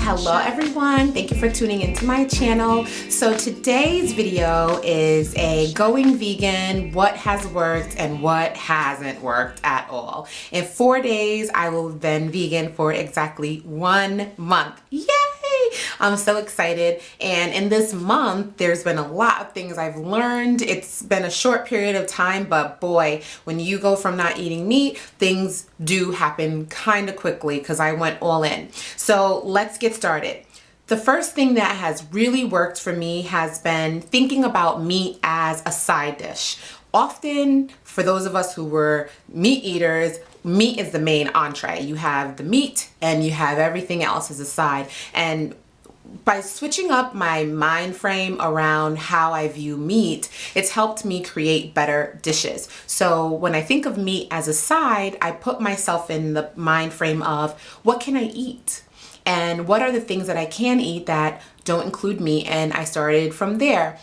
Hello everyone, thank you for tuning into my channel. So today's video is a going vegan, what has worked and what hasn't worked at all. In 4 days, I will have been vegan for exactly 1 month. Yay! I'm so excited, and in this month there's been a lot of things I've learned. It's been a short period of time, but boy, when you go from not eating meat, things do happen kind of quickly because I went all in. So let's get started. The first thing that has really worked for me has been thinking about meat as a side dish. Often, for those of us who were meat eaters, meat is the main entree. You have the meat and you have everything else as a side. And by switching up my mind frame around how I view meat, it's helped me create better dishes. So when I think of meat as a side, I put myself in the mind frame of what can I eat? And what are the things that I can eat that don't include meat? And I started from there.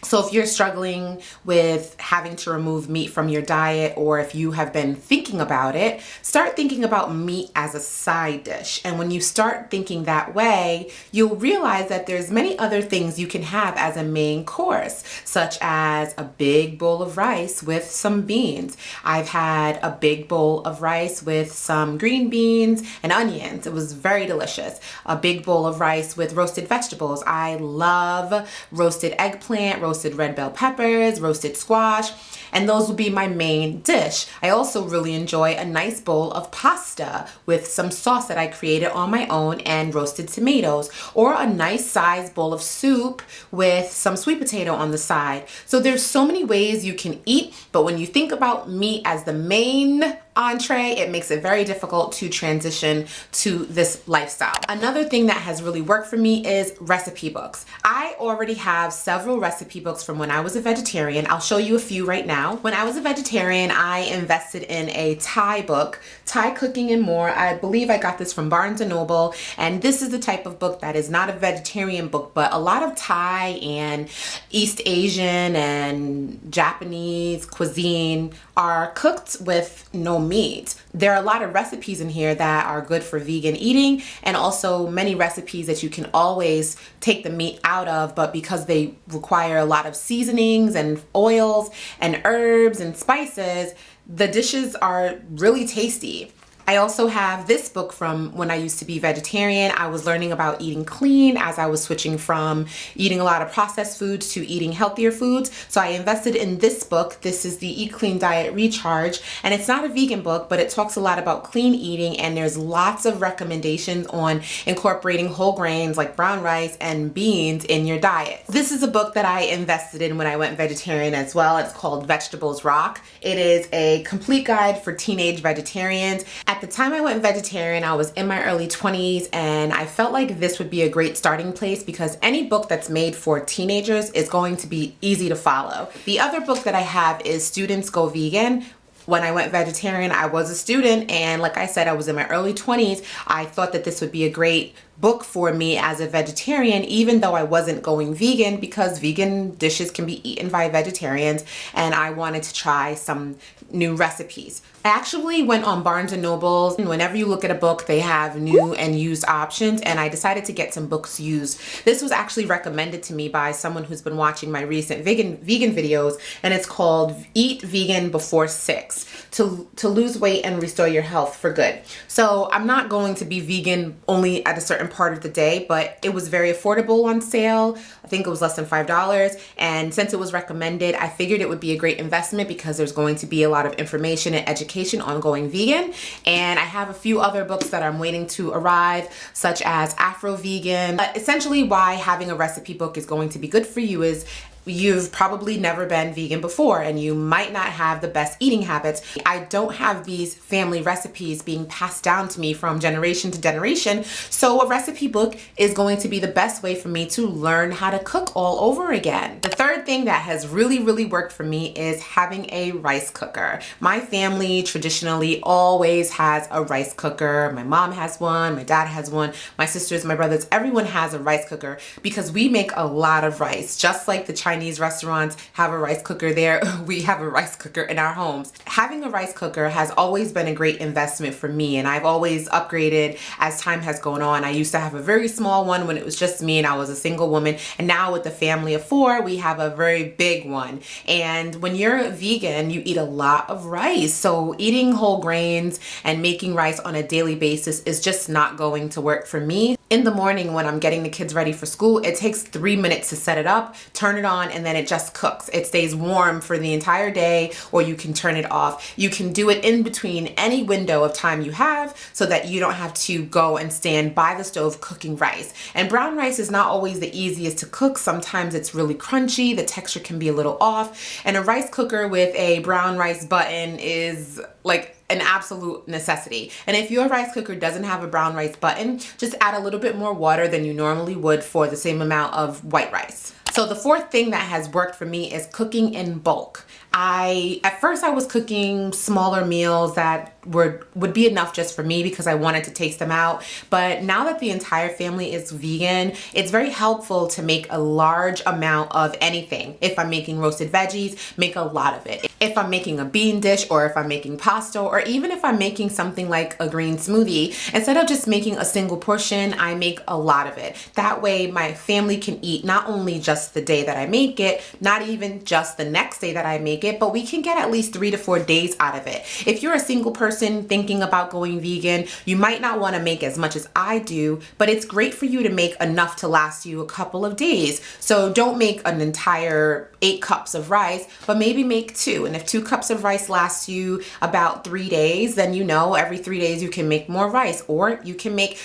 So if you're struggling with having to remove meat from your diet, or if you have been thinking about it, start thinking about meat as a side dish. And when you start thinking that way, you'll realize that there's many other things you can have as a main course, such as a big bowl of rice with some beans. I've had a big bowl of rice with some green beans and onions. It was very delicious. A big bowl of rice with roasted vegetables. I love roasted eggplant, roasted red bell peppers, roasted squash, and those will be my main dish. I also really enjoy a nice bowl of pasta with some sauce that I created on my own and roasted tomatoes, or a nice sized bowl of soup with some sweet potato on the side. So there's so many ways you can eat, but when you think about meat as the main entree, it makes it very difficult to transition to this lifestyle. Another thing that has really worked for me is recipe books. I already have several recipe books from when I was a vegetarian. I'll show you a few right now. When I was a vegetarian, I invested in a Thai book, Thai Cooking and More. I believe I got this from Barnes & Noble, and this is the type of book that is not a vegetarian book, but a lot of Thai and East Asian and Japanese cuisine are cooked with no meat. There are a lot of recipes in here that are good for vegan eating, and also many recipes that you can always take the meat out of, but because they require a lot of seasonings and oils and herbs and spices, the dishes are really tasty. I also have this book from when I used to be vegetarian. I was learning about eating clean as I was switching from eating a lot of processed foods to eating healthier foods. So I invested in this book. This is the Eat Clean Diet Recharge, and it's not a vegan book, but it talks a lot about clean eating, and there's lots of recommendations on incorporating whole grains like brown rice and beans in your diet. This is a book that I invested in when I went vegetarian as well. It's called Vegetables Rock. It is a complete guide for teenage vegetarians. At the time I went vegetarian, I was in my early 20s, and I felt like this would be a great starting place because any book that's made for teenagers is going to be easy to follow. The other book that I have is Students Go Vegan. When I went vegetarian, I was a student, and like I said, I was in my early 20s. I thought that this would be a great book for me as a vegetarian, even though I wasn't going vegan, because vegan dishes can be eaten by vegetarians, and I wanted to try some new recipes. I actually went on Barnes & Noble, and whenever you look at a book, they have new and used options, and I decided to get some books used. This was actually recommended to me by someone who's been watching my recent vegan videos, and it's called Eat Vegan Before 6, to lose weight and restore your health for good. So I'm not going to be vegan only at a certain part of the day, but it was very affordable on sale. I think it was less than $5, and since it was recommended, I figured it would be a great investment because there's going to be a lot of information and education on going vegan. And I have a few other books that I'm waiting to arrive, such as Afro Vegan. But essentially why having a recipe book is going to be good for you is you've probably never been vegan before, and you might not have the best eating habits. I don't have these family recipes being passed down to me from generation to generation, so a recipe book is going to be the best way for me to learn how to cook all over again. The third thing that has really worked for me is having a rice cooker. My family traditionally always has a rice cooker. My mom has one, my dad has one, my sisters, my brothers, everyone has a rice cooker because we make a lot of rice. Just like the Chinese restaurants have a rice cooker there, we have a rice cooker in our homes. having a rice cooker has always been a great investment for me, and I've always upgraded as time has gone on. I used to have a very small one when it was just me and I was a single woman, and now with the family of 4, we have a very big one. And when you're vegan, you eat a lot of rice, so eating whole grains and making rice on a daily basis is just not going to work for me. In the morning when I'm getting the kids ready for school, it takes 3 minutes to set it up, turn it on, and then it just cooks. It stays warm for the entire day, or you can turn it off. You can do it in between any window of time you have so that you don't have to go and stand by the stove cooking rice. And brown rice is not always the easiest to cook. Sometimes it's really crunchy, the texture can be a little off, and a rice cooker with a brown rice button is like an absolute necessity. And if your rice cooker doesn't have a brown rice button, just add a little bit more water than you normally would for the same amount of white rice. So the fourth thing that has worked for me is cooking in bulk. At first I was cooking smaller meals that would be enough just for me because I wanted to taste them out. But now that the entire family is vegan, it's very helpful to make a large amount of anything. If I'm making roasted veggies, make a lot of it. If I'm making a bean dish, or if I'm making pasta, or even if I'm making something like a green smoothie, instead of just making a single portion, I make a lot of it. That way my family can eat not only just the day that I make it, not even just the next day that I make it, but we can get at least 3 to 4 days out of it. If you're a single person thinking about going vegan, you might not want to make as much as I do, but it's great for you to make enough to last you a couple of days. So don't make an entire 8 cups of rice, but maybe make 2. And if 2 cups of rice lasts you about 3 days, then you know every 3 days you can make more rice, or you can make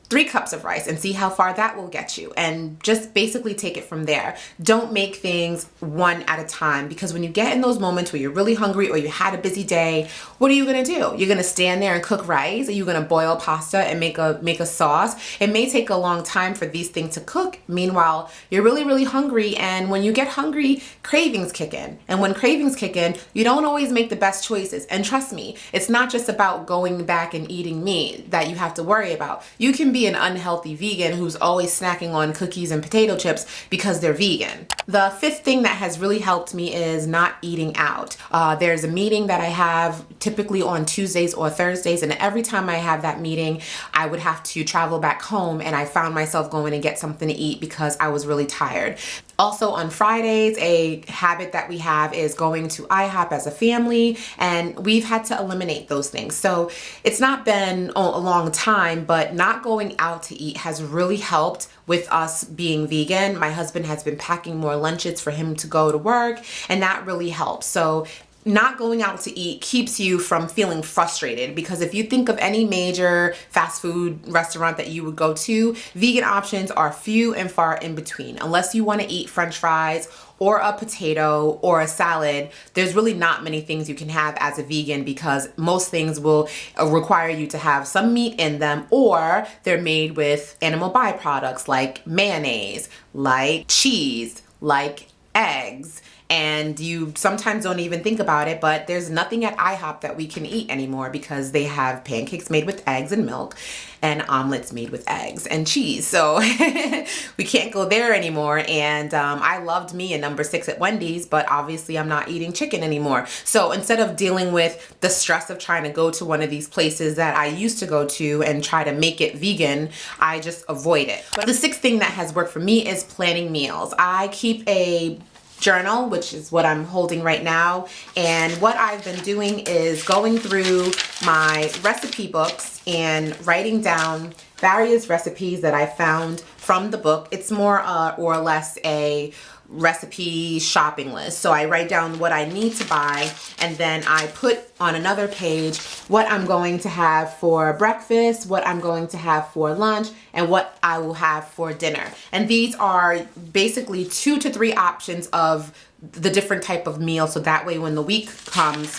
3 cups of rice and see how far that will get you, and just basically take it from there. Don't make things one at a time, because when you get in those moments where you're really hungry or you had a busy day, what are you gonna do? You're gonna stand there and cook rice? Are you gonna boil pasta and make a sauce? It may take a long time for these things to cook. Meanwhile, you're really hungry, and when you get hungry, cravings kick in. And when cravings kick in, you don't always make the best choices. And trust me, it's not just about going back and eating meat that you have to worry about. You can be an unhealthy vegan who's always snacking on cookies and potato chips because they're vegan. The 5th thing that has really helped me is not eating out. There's a meeting that I have typically on Tuesdays or Thursdays, and every time I have that meeting, I would have to travel back home, and I found myself going to get something to eat because I was really tired. Also on Fridays, a habit that we have is going to IHOP as a family, and we've had to eliminate those things. So it's not been a long time, but not going out to eat has really helped with us being vegan. My husband has been packing more lunches for him to go to work, and that really helps. So not going out to eat keeps you from feeling frustrated, because if you think of any major fast food restaurant that you would go to, vegan options are few and far in between. Unless you want to eat French fries or a potato or a salad, there's really not many things you can have as a vegan, because most things will require you to have some meat in them, or they're made with animal byproducts like mayonnaise, like cheese, like eggs. And you sometimes don't even think about it, but there's nothing at IHOP that we can eat anymore, because they have pancakes made with eggs and milk and omelets made with eggs and cheese. So we can't go there anymore. And I loved me a number 6 at Wendy's, but obviously I'm not eating chicken anymore. So instead of dealing with the stress of trying to go to one of these places that I used to go to and try to make it vegan, I just avoid it. But the 6th thing that has worked for me is planning meals. I keep a journal, which is what I'm holding right now, and what I've been doing is going through my recipe books and writing down various recipes that I found from the book. It's more or less a recipe shopping list. So I write down what I need to buy, and then I put on another page what I'm going to have for breakfast, what I'm going to have for lunch, and what I will have for dinner. And these are basically 2 to 3 options of the different type of meal, so that way when the week comes,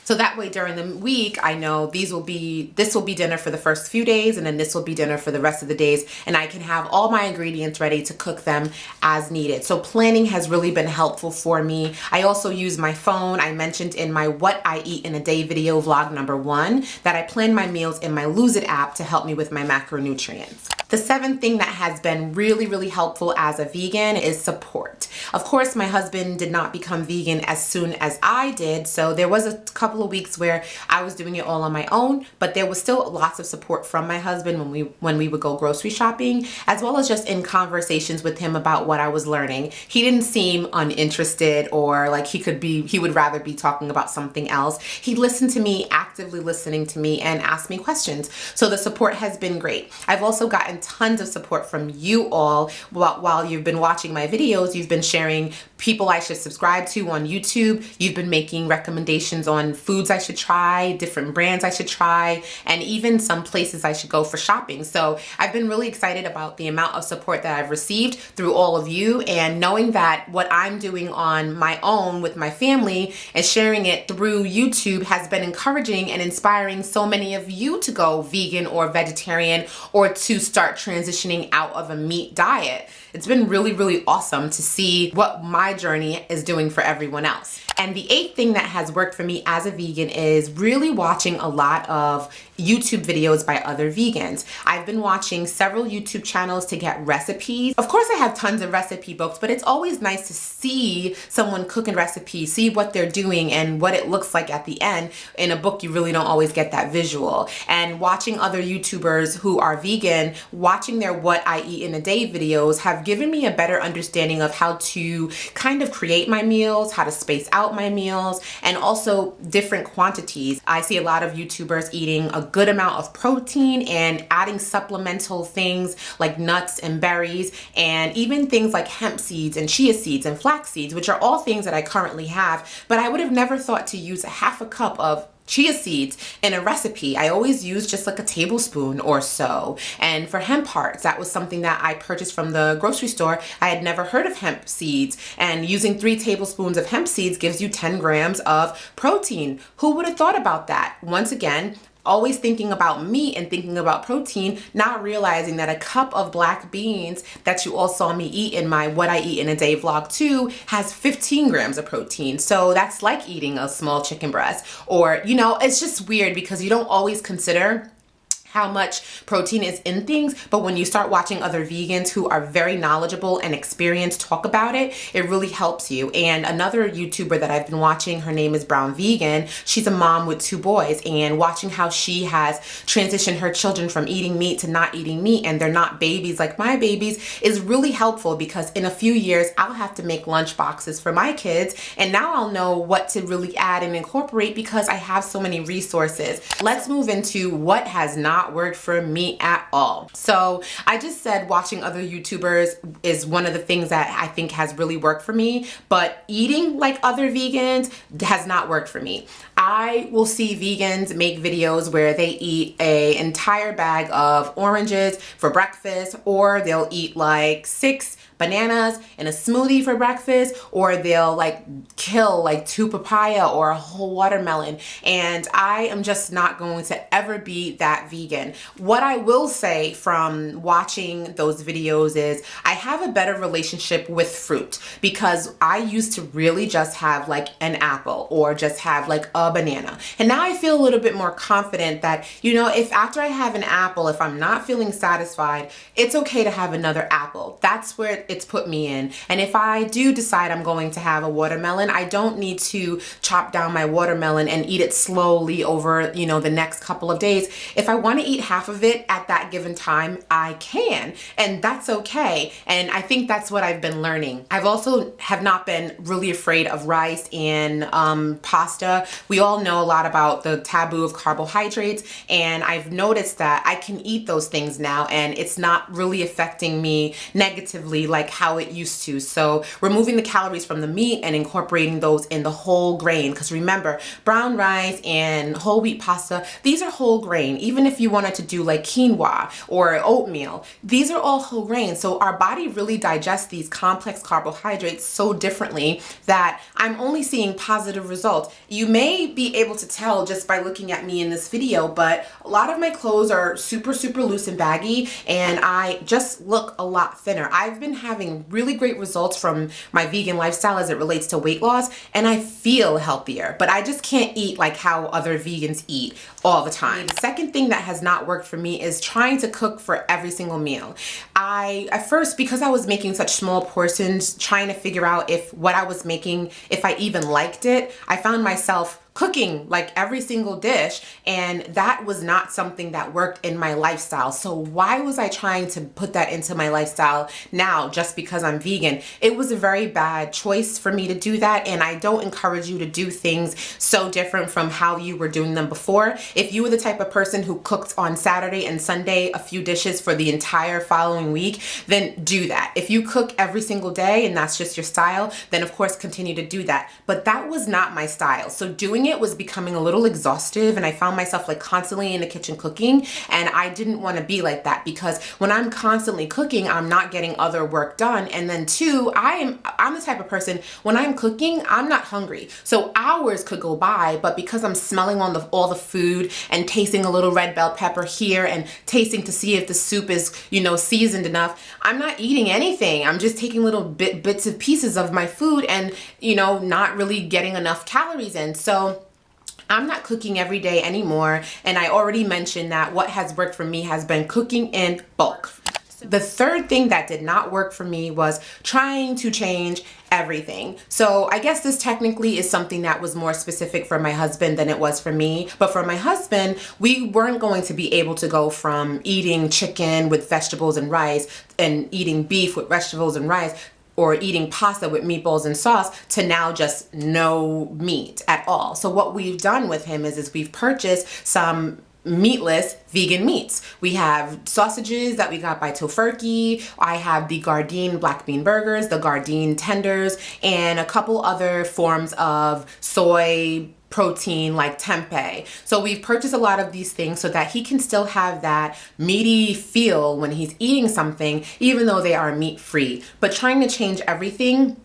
So that way during the week, I know this will be dinner for the first few days, and then this will be dinner for the rest of the days, and I can have all my ingredients ready to cook them as needed. So planning has really been helpful for me. I also use my phone. I mentioned in my What I Eat in a Day video, vlog number 1, that I plan my meals in my Lose It app to help me with my macronutrients. The 7th thing that has been really, really helpful as a vegan is support. Of course, my husband did not become vegan as soon as I did, so there was a couple of weeks where I was doing it all on my own, but there was still lots of support from my husband when we would go grocery shopping, as well as just in conversations with him about what I was learning. He didn't seem uninterested or like he would rather be talking about something else. He listened to me, actively listening to me, and asked me questions. So the support has been great. I've also gotten tons of support from you all. While you've been watching my videos, you've been sharing people I should subscribe to on YouTube. You've been making recommendations on foods I should try, different brands I should try, and even some places I should go for shopping. So I've been really excited about the amount of support that I've received through all of you, and knowing that what I'm doing on my own with my family and sharing it through YouTube has been encouraging and inspiring so many of you to go vegan or vegetarian or to start transitioning out of a meat diet. It's been really, really awesome to see what my journey is doing for everyone else. And the 8th thing that has worked for me as a vegan is really watching a lot of YouTube videos by other vegans. I've been watching several YouTube channels to get recipes. Of course, I have tons of recipe books, but it's always nice to see someone cook a recipe, see what they're doing and what it looks like at the end. In a book, you really don't always get that visual. And watching other YouTubers who are vegan, watching their What I Eat in a Day videos have given me a better understanding of how to kind of create my meals, how to space out my meals, and also different quantities. I see a lot of YouTubers eating a good amount of protein and adding supplemental things like nuts and berries, and even things like hemp seeds and chia seeds and flax seeds, which are all things that I currently have, but I would have never thought to use a half a cup of chia seeds in a recipe. I always use just like a tablespoon or so. And for hemp hearts, that was something that I purchased from the grocery store. I had never heard of hemp seeds, and using 3 tablespoons of hemp seeds gives you 10 grams of protein. Who would have thought about that? Once again, always thinking about meat and thinking about protein, not realizing that a cup of black beans that you all saw me eat in my What I Eat in a Day vlog 2 has 15 grams of protein. So that's like eating a small chicken breast. Or, you know, it's just weird because you don't always consider how much protein is in things, but when you start watching other vegans who are very knowledgeable and experienced talk about it, it really helps you. And another YouTuber that I've been watching, her name is Brown Vegan. She's a mom with 2 boys, and watching how she has transitioned her children from eating meat to not eating meat, and they're not babies like my babies, is really helpful because in a few years I'll have to make lunch boxes for my kids, and now I'll know what to really add and incorporate because I have so many resources. Let's move into what has not worked for me at all. So I just said watching other YouTubers is one of the things that I think has really worked for me, but eating like other vegans has not worked for me. I will see vegans make videos where they eat an entire bag of oranges for breakfast, or they'll eat like 6 bananas in a smoothie for breakfast, or they'll like kill like 2 papaya or a whole watermelon, and I am just not going to ever be that vegan. What I will say from watching those videos is I have a better relationship with fruit, because I used to really just have like an apple or just have like a banana, and now I feel a little bit more confident that, you know, if after I have an apple, if I'm not feeling satisfied, it's okay to have another apple. That's where it's put me in. And if I do decide I'm going to have a watermelon, I don't need to chop down my watermelon and eat it slowly over, you know, the next couple of days. If I want to eat half of it at that given time, I can, and that's okay. And I think that's what I've been learning. I've also have not been really afraid of rice and pasta. We all know a lot about the taboo of carbohydrates, and I've noticed that I can eat those things now and it's not really affecting me negatively like like how it used to. So removing the calories from the meat and incorporating those in the whole grain. Because remember, brown rice and whole wheat pasta, these are whole grain. Even if you wanted to do like quinoa or oatmeal, these are all whole grain. So our body really digests these complex carbohydrates so differently that I'm only seeing positive results. You may be able to tell just by looking at me in this video, but a lot of my clothes are super loose and baggy, and I just look a lot thinner. I've been having really great results from my vegan lifestyle as it relates to weight loss, and I feel healthier, but I just can't eat like how other vegans eat all the time. The second thing that has not worked for me is trying to cook for every single meal. At first, because I was making such small portions, trying to figure out if what I was making, if I even liked it, I found myself cooking like every single dish, and that was not something that worked in my lifestyle. So why was I trying to put that into my lifestyle now just because I'm vegan? It was a very bad choice for me to do that, and I don't encourage you to do things so different from how you were doing them before. If you were the type of person who cooked on Saturday and Sunday a few dishes for the entire following week, then do that. If you cook every single day and that's just your style, then of course continue to do that. But that was not my style. So doing it was becoming a little exhaustive, and I found myself like constantly in the kitchen cooking, and I didn't want to be like that because when I'm constantly cooking, I'm not getting other work done. And then two, I'm the type of person, when I'm cooking, I'm not hungry. So hours could go by, but because I'm smelling on all the food and tasting a little red bell pepper here and tasting to see if the soup is, seasoned enough, I'm not eating anything. I'm just taking little bits of pieces of my food and, not really getting enough calories in. So I'm not cooking every day anymore, and I already mentioned that what has worked for me has been cooking in bulk. The third thing that did not work for me was trying to change everything. So I guess this technically is something that was more specific for my husband than it was for me. But for my husband, we weren't going to be able to go from eating chicken with vegetables and rice and eating beef with vegetables and rice, or eating pasta with meatballs and sauce, to now just no meat at all. So what we've done with him is we've purchased some meatless vegan meats. We have sausages that we got by Tofurky. I have the Gardein black bean burgers, the Gardein tenders, and a couple other forms of soy protein like tempeh. So we've purchased a lot of these things so that he can still have that meaty feel when he's eating something, even though they are meat free. But trying to change everything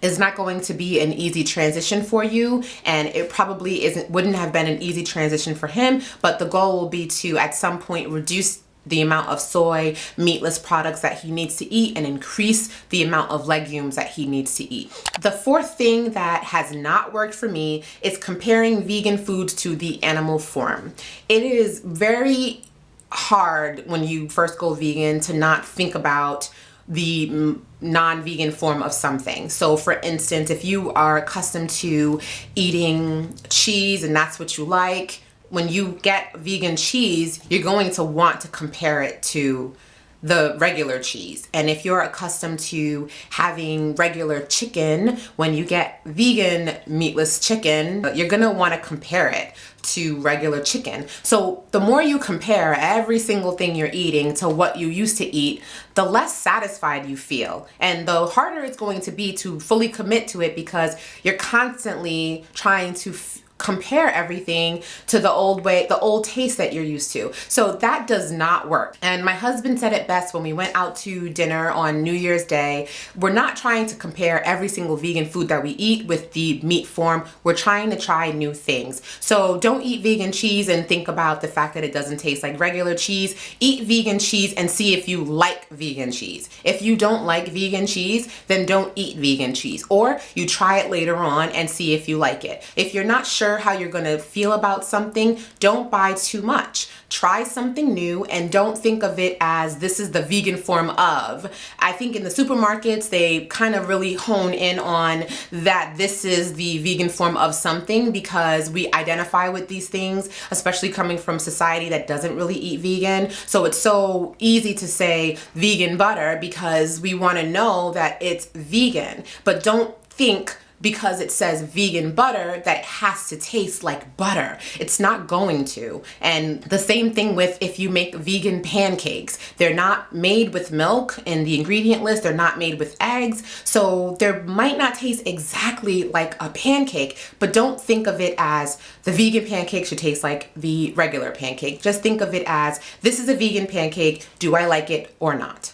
is not going to be an easy transition for you, and it probably wouldn't have been an easy transition for him. But the goal will be to at some point reduce the amount of soy, meatless products that he needs to eat and increase the amount of legumes that he needs to eat. The fourth thing that has not worked for me is comparing vegan foods to the animal form. It is very hard when you first go vegan to not think about the non-vegan form of something. So for instance, if you are accustomed to eating cheese and that's what you like, when you get vegan cheese, you're going to want to compare it to the regular cheese. And if you're accustomed to having regular chicken, when you get vegan meatless chicken, you're gonna want to compare it to regular chicken. So the more you compare every single thing you're eating to what you used to eat, the less satisfied you feel, and the harder it's going to be to fully commit to it because you're constantly trying to compare everything to the old way, the old taste that you're used to. So that does not work. And my husband said it best when we went out to dinner on New Year's Day. We're not trying to compare every single vegan food that we eat with the meat form. We're trying to try new things. So don't eat vegan cheese and think about the fact that it doesn't taste like regular cheese. Eat vegan cheese and see if you like vegan cheese. If you don't like vegan cheese, then don't eat vegan cheese. Or you try it later on and see if you like it. If you're not sure how you're going to feel about something, don't buy too much. Try something new and don't think of it as this is the vegan form of. I think in the supermarkets, they kind of really hone in on that this is the vegan form of something because we identify with these things, especially coming from society that doesn't really eat vegan. So it's so easy to say vegan butter because we want to know that it's vegan, but don't think because it says vegan butter that it has to taste like butter. It's not going to. And the same thing with if you make vegan pancakes. They're not made with milk in the ingredient list. They're not made with eggs. So they might not taste exactly like a pancake, but don't think of it as the vegan pancake should taste like the regular pancake. Just think of it as, this is a vegan pancake. Do I like it or not?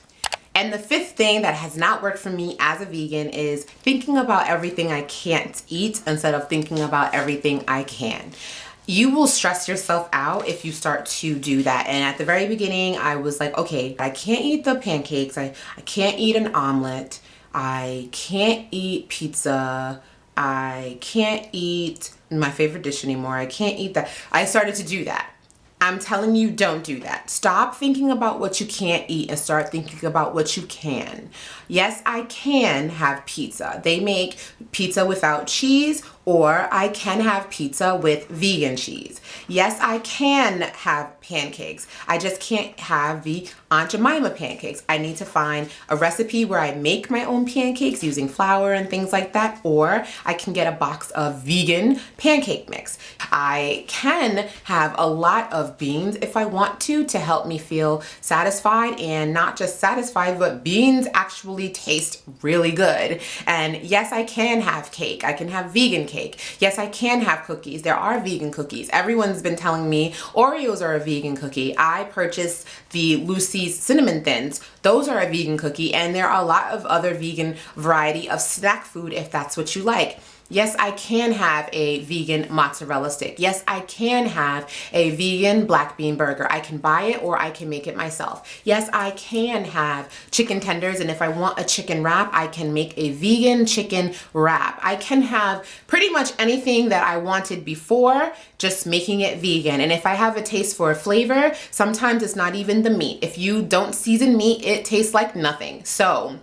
And the fifth thing that has not worked for me as a vegan is thinking about everything I can't eat instead of thinking about everything I can. You will stress yourself out if you start to do that. And at the very beginning, I was like, okay, I can't eat the pancakes. I can't eat an omelet. I can't eat pizza. I can't eat my favorite dish anymore. I can't eat that. I started to do that. I'm telling you, don't do that. Stop thinking about what you can't eat and start thinking about what you can. Yes, I can have pizza. They make pizza without cheese, or I can have pizza with vegan cheese. Yes, I can have pancakes. I just can't have the Aunt Jemima pancakes. I need to find a recipe where I make my own pancakes using flour and things like that, or I can get a box of vegan pancake mix. I can have a lot of beans if I want to help me feel satisfied, and not just satisfied, but beans actually taste really good. And yes, I can have cake. I can have vegan cake. Yes, I can have cookies. There are vegan cookies. Everyone's been telling me Oreos are a vegan cookie. I purchased the Lucy's Cinnamon Thins. Those are a vegan cookie, and there are a lot of other vegan variety of snack food if that's what you like. Yes, I can have a vegan mozzarella stick. Yes, I can have a vegan black bean burger. I can buy it or I can make it myself. Yes, I can have chicken tenders, and if I want a chicken wrap, I can make a vegan chicken wrap. I can have pretty much anything that I wanted before, just making it vegan. And if I have a taste for a flavor, sometimes it's not even the meat. If you don't season meat, it tastes like nothing. So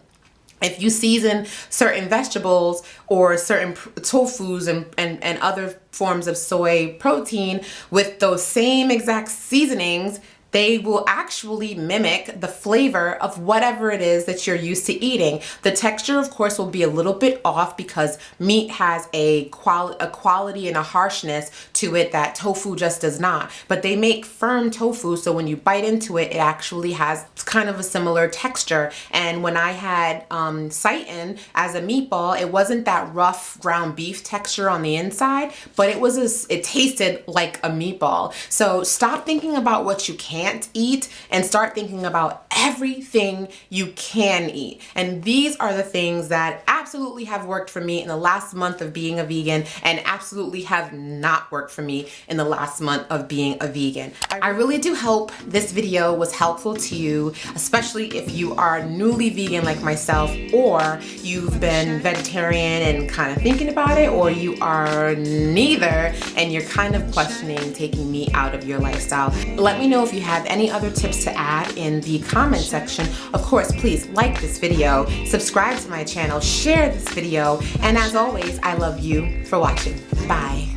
if you season certain vegetables or certain tofus and other forms of soy protein with those same exact seasonings, they will actually mimic the flavor of whatever it is that you're used to eating. The texture, of course, will be a little bit off because meat has a quality and a harshness to it that tofu just does not. But they make firm tofu, so when you bite into it, it actually has kind of a similar texture. And when I had seitan as a meatball, it wasn't that rough ground beef texture on the inside, but it tasted like a meatball. So stop thinking about what you can't eat and start thinking about everything you can eat. And these are the things that absolutely have worked for me in the last month of being a vegan and absolutely have not worked for me in the last month of being a vegan. I really do hope this video was helpful to you, especially if you are newly vegan like myself, or you've been vegetarian and kind of thinking about it, or you are neither and you're kind of questioning taking meat out of your lifestyle. Let me know if you have any other tips to add in the comment section. Of course, please like this video, subscribe to my channel, share this video, and as always, I love you for watching. Bye.